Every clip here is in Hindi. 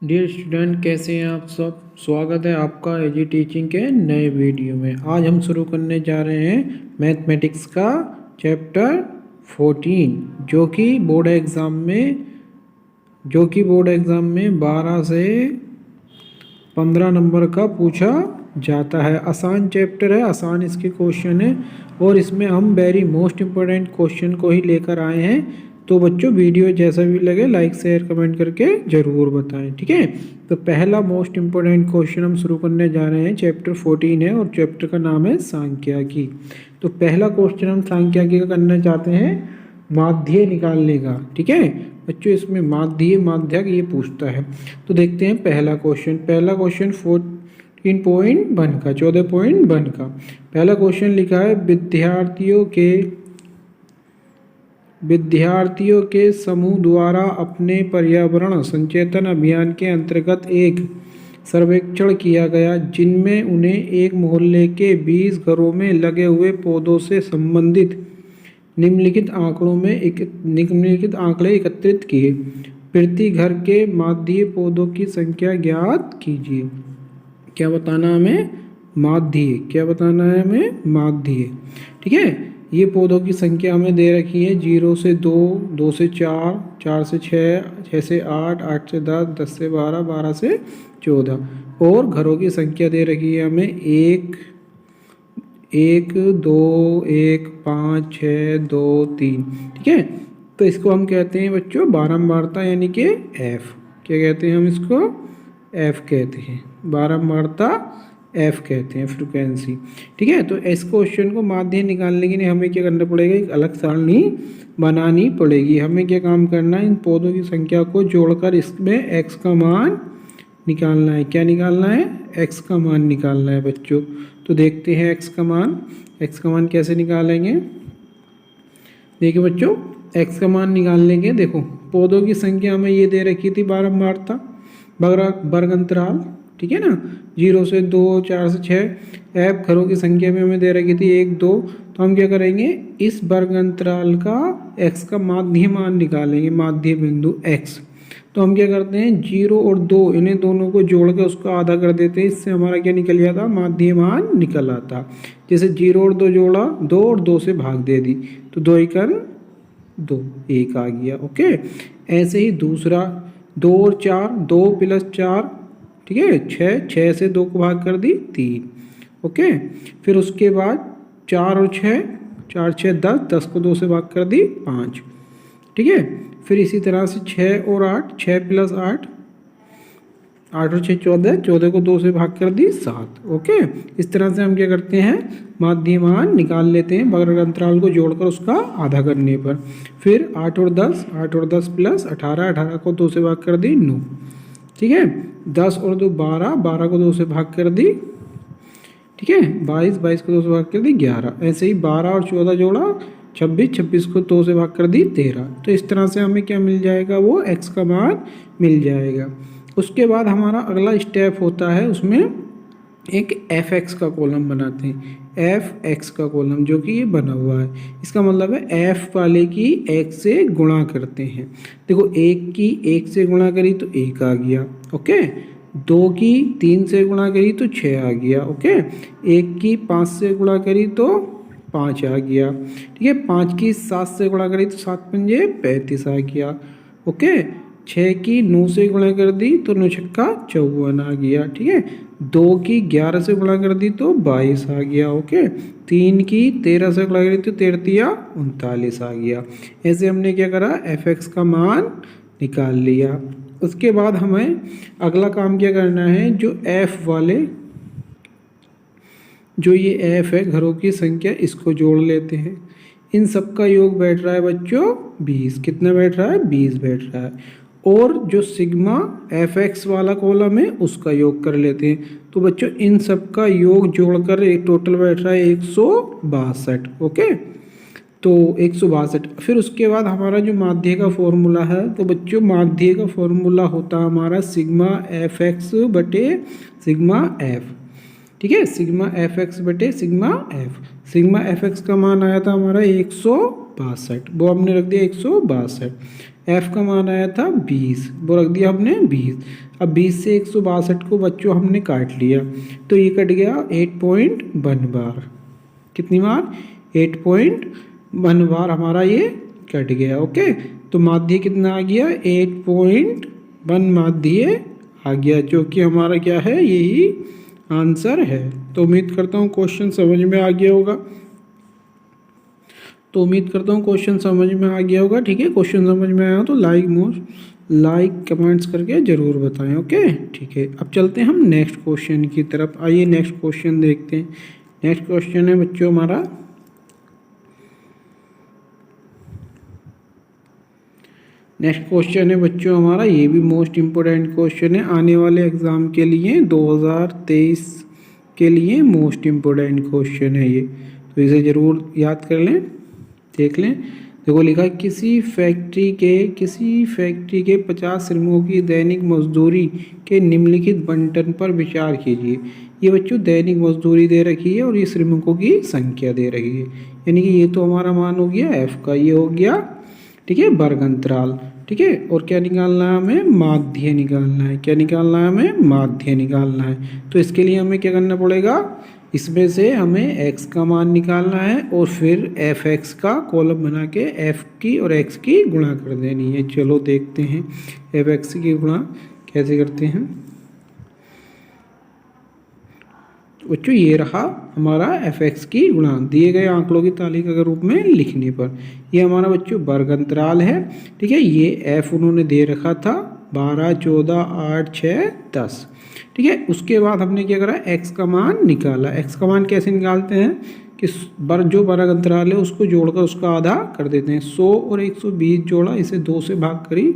डियर स्टूडेंट, कैसे हैं आप सब। स्वागत है आपका एजी टीचिंग के नए वीडियो में। आज हम शुरू करने जा रहे हैं मैथमेटिक्स का चैप्टर 14 जो कि बोर्ड एग्ज़ाम में 12 से 15 नंबर का पूछा जाता है। आसान चैप्टर है, आसान इसके क्वेश्चन है और इसमें हम वेरी मोस्ट इम्पोर्टेंट क्वेश्चन को ही लेकर आए हैं। तो बच्चों, वीडियो जैसा भी लगे लाइक शेयर कमेंट करके ज़रूर बताएं, ठीक है। तो पहला मोस्ट इम्पोर्टेंट क्वेश्चन हम शुरू करने जा रहे हैं। चैप्टर 14 है और चैप्टर का नाम है सांख्यिकी। तो पहला क्वेश्चन हम सांख्यिकी का करना चाहते हैं, माध्य निकालने का, ठीक है बच्चों। इसमें माध्यक ये पूछता है। तो देखते हैं पहला क्वेश्चन 14.1 का 14.1 का पहला क्वेश्चन लिखा है, विद्यार्थियों के समूह द्वारा अपने पर्यावरण संचेतन अभियान के अंतर्गत एक सर्वेक्षण किया गया जिनमें उन्हें एक मोहल्ले के 20 घरों में लगे हुए पौधों से संबंधित निम्नलिखित आंकड़े एकत्रित किए। प्रति घर के माध्य पौधों की संख्या ज्ञात कीजिए। क्या बताना हमें? माध्य, ठीक है। ये पौधों की संख्या हमें दे रखी है 0 से 2, 2 से 4, 4 से 6, 6 से 8, 8 से 10, 10 से 12, 12 से 14 और घरों की संख्या दे रखी है हमें 1, 2, 1, 5, 6, 2, 3, ठीक है। तो इसको हम कहते हैं बच्चों बारंबारता, यानी कि F। क्या कहते हैं हम इसको? F कहते हैं, बारंबारता F कहते हैं, फ्रिक्वेंसी, ठीक है। तो इस क्वेश्चन को माध्य निकालने के लिए हमें क्या करना पड़ेगा? एक अलग सारणी बनानी पड़ेगी। हमें क्या काम करना है? इन पौधों की संख्या को जोड़कर इसमें x का मान निकालना है। क्या निकालना है? x का मान निकालना है बच्चों। तो देखते हैं x का मान कैसे निकालेंगे। देखिए बच्चों, x का मान निकालने के, देखो पौधों की संख्या हमें ये दे रखी थी बारंबारता, वर्ग अंतराल, ठीक है ना, 0 से 2, 4 से 6। F घरों की संख्या में हमें दे रखी थी 1, 2। तो हम क्या करेंगे? इस वर्ग अंतराल का x का माध्य मान निकालेंगे, माध्य बिंदु x। तो हम क्या करते हैं, 0 और 2 इन्हें दोनों को जोड़ के उसका आधा कर देते हैं। इससे हमारा क्या निकल जाता? माध्य मान निकल आता। जैसे 0 और 2 जोड़ा, 2 और 2 से भाग दे दी तो 2 एकन 2, 1 आ गया, ओके। ऐसे ही दूसरा 2 और 4, 2 प्लस 4, ठीक है 6, 6 से 2 को भाग कर दी 3, ओके। फिर उसके बाद 4 और 6, 4, 6, 10, 10 को 2 से भाग कर दी 5, ठीक है। फिर इसी तरह से 6 और 8, 6 प्लस 8, 8 और 6 14, 14 को 2 से भाग कर दी 7, ओके। इस तरह से हम क्या करते हैं? माध्य मान निकाल लेते हैं वर्ग अंतराल को जोड़कर उसका आधा करने पर। फिर 8 और 10 प्लस 18, 18 को 2 से भाग कर दी 9, ठीक है। 10 और 2 12, 12 को 2 से भाग कर दी, ठीक है 22, 22 को 2 से भाग कर दी 11। ऐसे ही 12 और 14 जोड़ा 26, 26 को 2 से भाग कर दी 13। तो इस तरह से हमें क्या मिल जाएगा? वो x का मान मिल जाएगा। उसके बाद हमारा अगला स्टेप होता है, उसमें एक fx का कॉलम बनाते हैं। fx का कॉलम जो कि ये बना हुआ है, इसका मतलब है f वाले की x से गुणा करते हैं। देखो 1 की 1 से गुणा करी तो 1 आ गया, ओके। 2 की 3 से गुणा करी तो 6 आ गया, ओके। 1 की 5 से गुणा करी तो 5 आ गया, ठीक है। 5 की 7 से गुणा करी तो 7 पंजे 35 आ गया, ओके। 6 की 9 से गुणा कर दी तो 9 छक्का 54 आ गया, ठीक है। 2 की 11 से गुणा कर दी तो 22 आ गया, ओके। 3 की 13 से गुणा करी तो 13 तिया 39 आ गया। ऐसे हमने क्या करा? fx का मान निकाल लिया। उसके बाद हमें अगला काम क्या करना है, जो f वाले, जो ये f है घरों की संख्या, इसको जोड़ लेते हैं। इन सब का योग बैठ रहा है बच्चों 20। कितना बैठ रहा है? 20 बैठ रहा है। और जो सिग्मा fx वाला कॉलम है उसका योग कर लेते हैं। तो बच्चों इन सब का योग जोड़कर एक टोटल बैठ रहा है 162, ओके। तो 162। फिर उसके बाद हमारा जो माध्य का फॉर्मूला है, तो बच्चों माध्य का फॉर्मूला होता है हमारा सिग्मा fx बटे सिग्मा f, ठीक है। सिग्मा fx बटे सिग्मा f। सिग्मा fx का मान आया था हमारा 162, वो हमने रख दिया 162। f का मान आया था 20, वो रख दिया हमने 20। अब 20 से 162 को बच्चों हमने काट लिया तो ये कट गया 8.1 बार। कितनी बार? 8.1 बार हमारा ये कट गया। ओके, तो माध्य कितना आ गया? 8.1 माध्य आ गया, जो कि हमारा क्या है, यही आंसर है। तो उम्मीद करता हूँ क्वेश्चन समझ में आ गया होगा। ठीक है, क्वेश्चन समझ में आया हो तो लाइक कमेंट्स करके ज़रूर बताएं। ओके, ठीक है, अब चलते हैं हम नेक्स्ट क्वेश्चन की तरफ। आइए नेक्स्ट क्वेश्चन देखते हैं। नेक्स्ट क्वेश्चन है बच्चों हमारा, ये भी मोस्ट इम्पोर्टेंट क्वेश्चन है आने वाले एग्ज़ाम के लिए, 2023 के लिए मोस्ट इम्पोर्टेंट क्वेश्चन है ये, तो इसे ज़रूर याद कर लें, देख लें। देखो लिखा है, किसी फैक्ट्री के 50 श्रमिकों की दैनिक मजदूरी के निम्नलिखित बंटन पर विचार कीजिए। ये बच्चों दैनिक मजदूरी दे रखी है और ये श्रमिकों की संख्या दे रखी है, यानी कि ये तो हमारा मान हो गया f का, ये हो गया, ठीक है, वर्ग अंतराल। ठीक है, और क्या निकालना है हमें? माध्य निकालना है। क्या निकालना है हमें? माध्य निकालना है। तो इसके लिए हमें क्या करना पड़ेगा? इसमें से हमें x का मान निकालना है और फिर fx का कॉलम बना के f की और x की गुणा कर देनी है। चलो देखते हैं fx की गुणा कैसे करते हैं। बच्चों ये रहा हमारा fx की गुणा दिए गए आंकड़ों की तालिका के रूप में लिखने पर। ये हमारा बच्चों वर्ग अंतराल है। ठीक है, ये f उन्होंने दे रखा था 12, 14, 8, 6, 10। ठीक है, उसके बाद हमने क्या करा? x का मान निकाला। x का मान कैसे निकालते हैं कि जो वर्ग अंतराल है उसको जोड़कर उसका आधा कर देते हैं। 100 और 120 जोड़ा, इसे 2 से भाग करी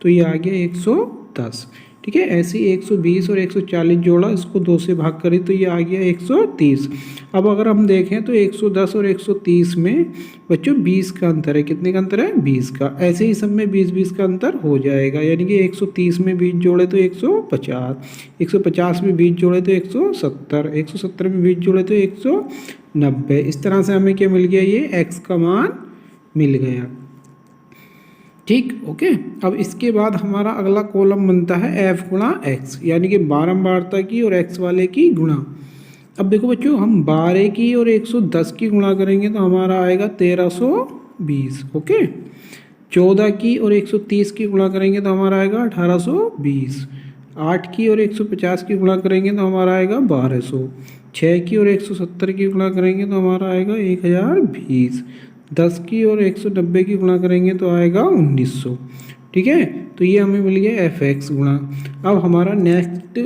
तो ये आ गया 110। ठीक है, ऐसे ही 120 और 140 जोड़ा, इसको 2 से भाग करी तो ये आ गया 130। अब अगर हम देखें तो 110 और 130 में बच्चों 20 का अंतर है। कितने का अंतर है? 20 का। ऐसे ही सब में 20-20 का अंतर हो जाएगा, यानी कि 130 में 20 जोड़े तो 150, 150 में 20 जोड़े तो 170, 170 में 20 जोड़े तो 190। इस तरह से हमें क्या मिल गया? ये x का मान मिल गया। ठीक, ओके। अब इसके बाद हमारा अगला कॉलम बनता है f गुणा x, यानी कि बारंबारता की और x वाले की गुणा। अब देखो बच्चों, हम 12 की और 110 की गुणा करेंगे तो हमारा आएगा 1320। ओके, 14 की और 130 की गुणा करेंगे तो हमारा आएगा 1820। 8 की और 150 की गुणा करेंगे तो हमारा आएगा 1200। 6 की और 170 की गुणा करेंगे तो हमारा आएगा 1020। 10 की और 190 की गुणा करेंगे तो आएगा 1900। ठीक है, तो ये हमें मिल गया fx गुणा। अब हमारा नेक्स्ट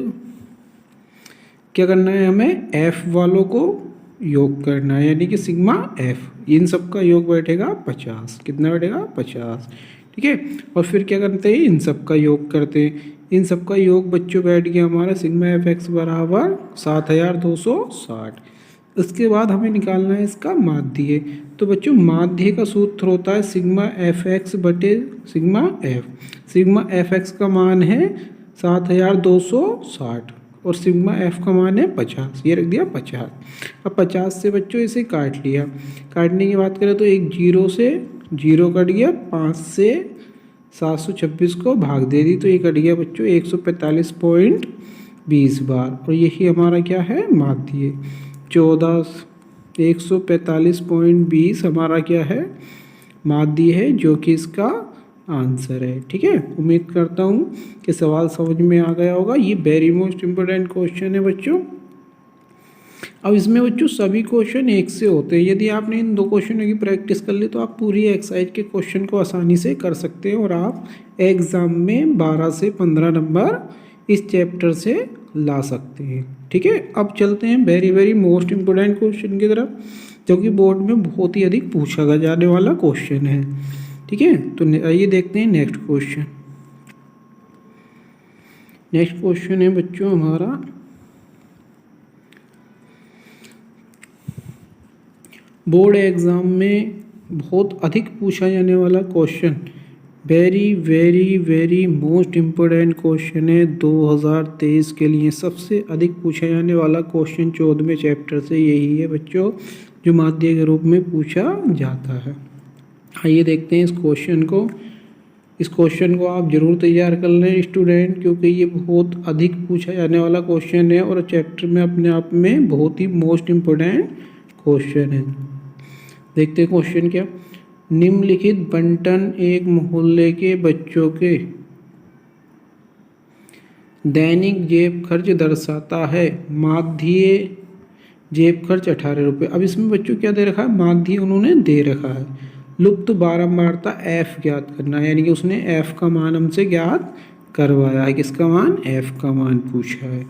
क्या करना है? हमें f वालों को योग करना है, यानी कि सिग्मा f। इन सब का योग बैठेगा 50। कितना बैठेगा? 50। ठीक है, और फिर क्या करते हैं? इन सब का योग करते हैं। इन सब का योग बच्चों बैठ गया हमारा सिग्मा fx बराबर 7260। उसके बाद हमें निकालना है इसका माध्य। तो बच्चों माध्य का सूत्र होता है सिग्मा fx बटे सिग्मा f। सिग्मा fx का मान है 7260 और सिग्मा f का मान है 50। ये रख दिया 50। अब 50 से बच्चों इसे काट लिया। काटने की बात करें तो एक 0 से 0 कट गया, 5 से 726 को भाग दे दी तो ये कट गया बच्चों 145.20 बार, और यही हमारा क्या है? माध्य। 145.20 हमारा क्या है? माध्य है, जो कि इसका आंसर है। ठीक है, उम्मीद करता हूँ कि सवाल समझ में आ गया होगा। ये वेरी मोस्ट इम्पोर्टेंट क्वेश्चन है बच्चों। अब इसमें बच्चों सभी क्वेश्चन एक से होते हैं। यदि आपने इन 2 क्वेश्चनों की प्रैक्टिस कर ली तो आप पूरी एक्सरसाइज के क्वेश्चन को आसानी से कर सकते हैं और आप एग्ज़ाम में 12 से 15 नंबर इस चैप्टर से ला सकते हैं। ठीक है, अब चलते हैं वेरी मोस्ट इम्पोर्टेंट क्वेश्चन की तरफ, जो कि बोर्ड में बहुत ही अधिक पूछा जाने वाला क्वेश्चन है। ठीक है, तो आइए देखते हैं नेक्स्ट क्वेश्चन। नेक्स्ट क्वेश्चन है बच्चों हमारा बोर्ड एग्ज़ाम में बहुत अधिक पूछा जाने वाला question, very most important question है 2023 के लिए। सबसे अधिक पूछा जाने वाला क्वेश्चन 14वें चैप्टर से यही है बच्चों, जो माध्य के रूप में पूछा जाता है। आइए देखते हैं इस क्वेश्चन को। इस क्वेश्चन को आप जरूर तैयार कर लें स्टूडेंट, क्योंकि ये बहुत अधिक पूछा जाने वाला क्वेश्चन है और चैप्टर में अपने आप में बहुत ही मोस्ट इम्पोर्टेंट क्वेश्चन है। देखते हैं क्वेश्चन क्या। निम्नलिखित बंटन एक मोहल्ले के बच्चों के दैनिक जेब खर्च दर्शाता है। माध्य जेब खर्च 18 रुपये। अब इसमें बच्चों क्या दे रखा है, माध्य उन्होंने दे रखा है। लुप्त बारंबारता f ज्ञात करना है, यानी कि उसने f का मान हमसे ज्ञात करवाया है। किसका मान, f का मान पूछा है।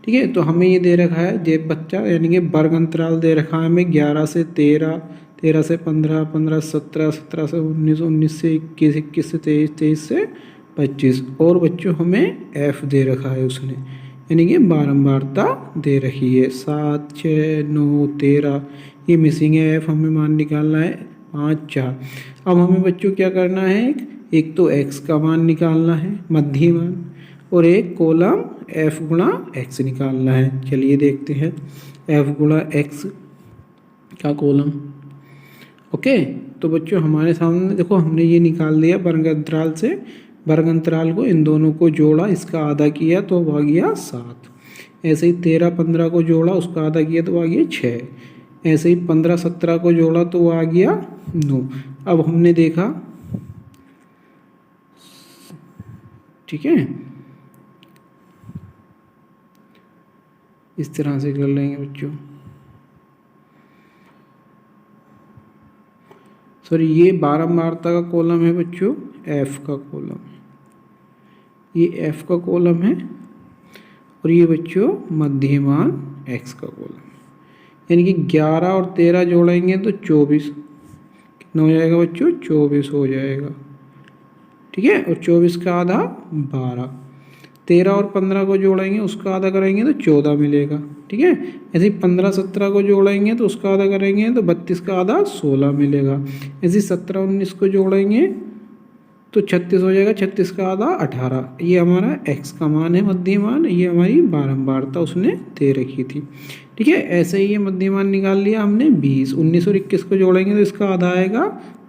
ठीक है, तो हमें ये दे रखा है जेब बच्चा, यानी कि वर्ग अंतराल दे रखा है हमें 11 से 13, 13 से 15, 15 से 17, 17 से 19, 19 से 21, 21 से 23, 23 से 25, और बच्चों हमें f दे रखा है उसने, यानी कि बारंबारता दे रखी है 7, 6, 9, 13, ये मिसिंग है f, हमें मान निकालना है 5, 4। अब हमें बच्चों क्या करना है, एक तो x का मान निकालना है मध्य मान, और एक कॉलम f गुणा x निकालना है। चलिए देखते हैं f गुणा x का कॉलम। ओके, तो बच्चों हमारे सामने देखो हमने ये निकाल दिया वर्ग अंतराल से, वर्ग अंतराल को इन दोनों को जोड़ा, इसका आधा किया तो आ गया 7। ऐसे ही 13, 15 को जोड़ा, उसका आधा किया तो आ गया 6। ऐसे ही 15, 17 को जोड़ा तो आ गया 9। अब हमने देखा, ठीक है, इस तरह से कर लेंगे बच्चों। सॉरी, ये बारंबारता का कॉलम है बच्चों, f का कॉलम, ये f का कॉलम है, और ये बच्चों मध्यमान x का कॉलम, यानी कि 11 और 13 जोड़ेंगे तो 24, कितना हो जाएगा बच्चों, 24 हो जाएगा। ठीक है, और 24 का आधा 12, 13 और 15 को जोड़ेंगे उसका आधा करेंगे तो 14 मिलेगा। ठीक है, ऐसे ही 15, 17 को जोड़ेंगे तो उसका आधा करेंगे तो 32 का आधा 16 मिलेगा। ऐसे ही 17, 19 को जोड़ेंगे तो 36 हो जाएगा, 36 का आधा 18। ये हमारा x का मान है मध्यमान, ये हमारी बारंबारता उसने दे रखी थी। ठीक है, ऐसे ही ये मध्यमान निकाल लिया हमने 20। 19 और 21 को जोड़ेंगे तो इसका आधा आएगा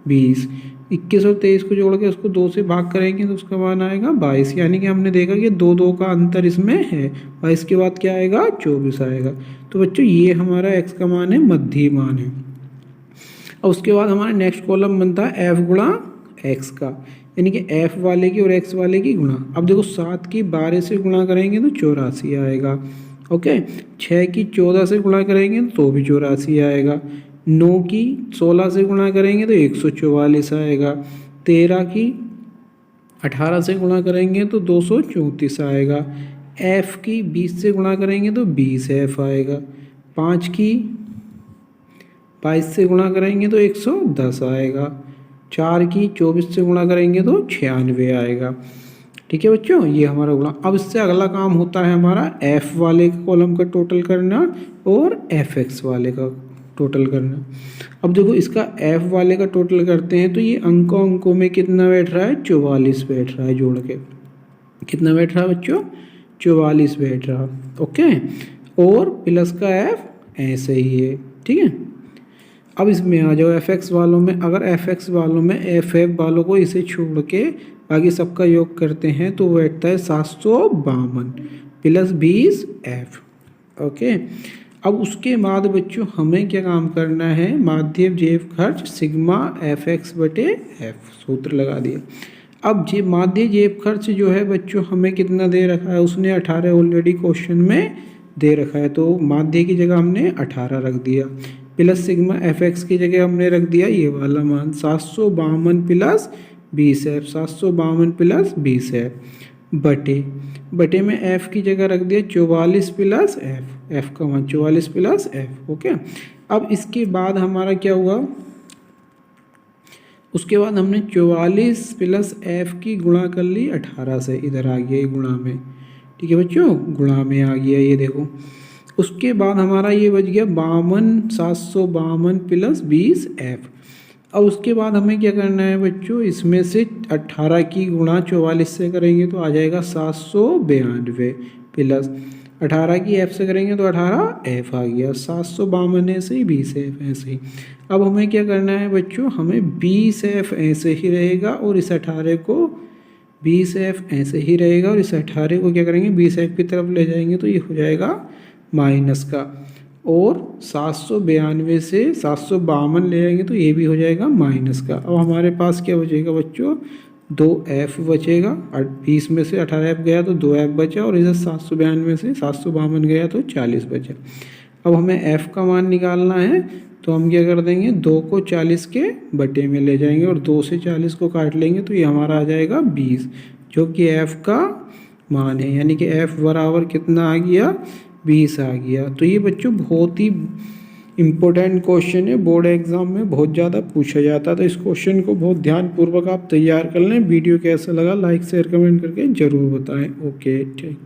20। 21 और 23 को जोड़ के उसको 2 से भाग करेंगे तो उसका मान आएगा 22, यानी कि हमने देखा कि 2 का अंतर इसमें है। 22 के बाद क्या आएगा, 24 आएगा। तो बच्चों ये हमारा x का मान है, मध्य मान है। और उसके बाद हमारा नेक्स्ट कॉलम बनता है f गुणा x का, यानी कि f वाले की और x वाले की गुणा। अब देखो 7 की 12 से गुणा करेंगे तो 84 आएगा। ओके, 6 की 14 से गुणा करेंगे तो भी 84 आएगा। 9 की 16 से गुणा करेंगे तो 144 आएगा। 13 की 18 से गुणा करेंगे तो 234 आएगा। f की 20 से गुणा करेंगे तो 20f आएगा। 5 की 22 से गुणा करेंगे तो 110 आएगा। 4 की 24 से गुणा करेंगे तो 96 आएगा। ठीक है बच्चों, ये हमारा गुणा। अब इससे अगला काम होता है हमारा f वाले कॉलम का टोटल करना और fx वाले का टोटल करना। अब देखो इसका f वाले का टोटल करते हैं तो ये अंकों में कितना बैठ रहा है, 44 बैठ रहा है। जोड़ के कितना बैठ रहा है बच्चों, 44 बैठ रहा। ओके, और प्लस का f ऐसे ही है। ठीक है, अब इसमें आ जाओ fx वालों में। अगर fx वालों में ff वालों को इसे छोड़ के बाकी सबका योग करते हैं तो बैठता है 752 प्लस 20f। ओके, अब उसके बाद बच्चों हमें क्या काम करना है, माध्य जेब खर्च सिग्मा fx बटे f, सूत्र लगा दिया। अब माध्य जेब खर्च जो है बच्चों हमें कितना दे रखा है, उसने 18 ऑलरेडी क्वेश्चन में दे रखा है, तो माध्य की जगह हमने 18 रख दिया, प्लस सिग्मा fx की जगह हमने रख दिया ये वाला मान 752 प्लस 20f, 752 प्लस 20f बटे में f की जगह रख दिया 44 प्लस f का मान 44 प्लस f। ओके, अब इसके बाद हमारा क्या हुआ, उसके बाद हमने 44 प्लस f की गुणा कर ली 18 से, इधर आ गया ये गुणा में। ठीक है बच्चों, गुणा में आ गया ये देखो। उसके बाद हमारा ये बच गया 752 प्लस 20f। अब उसके बाद हमें क्या करना है बच्चों, इसमें से 18 की गुणा 44 से करेंगे तो आ जाएगा 792 प्लस 18 की एफ से करेंगे तो 18 एफ आ गया, 752 ऐसे ही 20 एफ ऐसे ही। अब हमें क्या करना है बच्चों, हमें 20 एफ ऐसे ही रहेगा और इस 18 को 20 एफ ऐसे ही रहेगा और इस 18 को क्या करेंगे 20 एफ की तरफ ले जाएंगे तो ये हो जाएगा माइनस का, और 792 से 752 ले जाएंगे तो ये भी हो जाएगा माइनस का। अब हमारे पास क्या बचेगा बच्चों, 2f बचेगा। 20 में से 18f गया तो 2f बचा, और इसे 792 से 752 गया तो 40 बचा। अब हमें f का मान निकालना है तो हम क्या कर देंगे, 2 को 40 के बटे में ले जाएंगे और 2 से 40 को काट लेंगे तो ये हमारा आ जाएगा 20, जो कि f का मान है। यानी कि f बराबर कितना आ गया, 20 आ गया। तो ये बच्चों बहुत ही इम्पोर्टेंट क्वेश्चन है, बोर्ड एग्जाम में बहुत ज़्यादा पूछा जाता है। तो इस क्वेश्चन को बहुत ध्यानपूर्वक आप तैयार कर लें। वीडियो कैसा लगा लाइक शेयर कमेंट करके ज़रूर बताएं। ओके ठीक।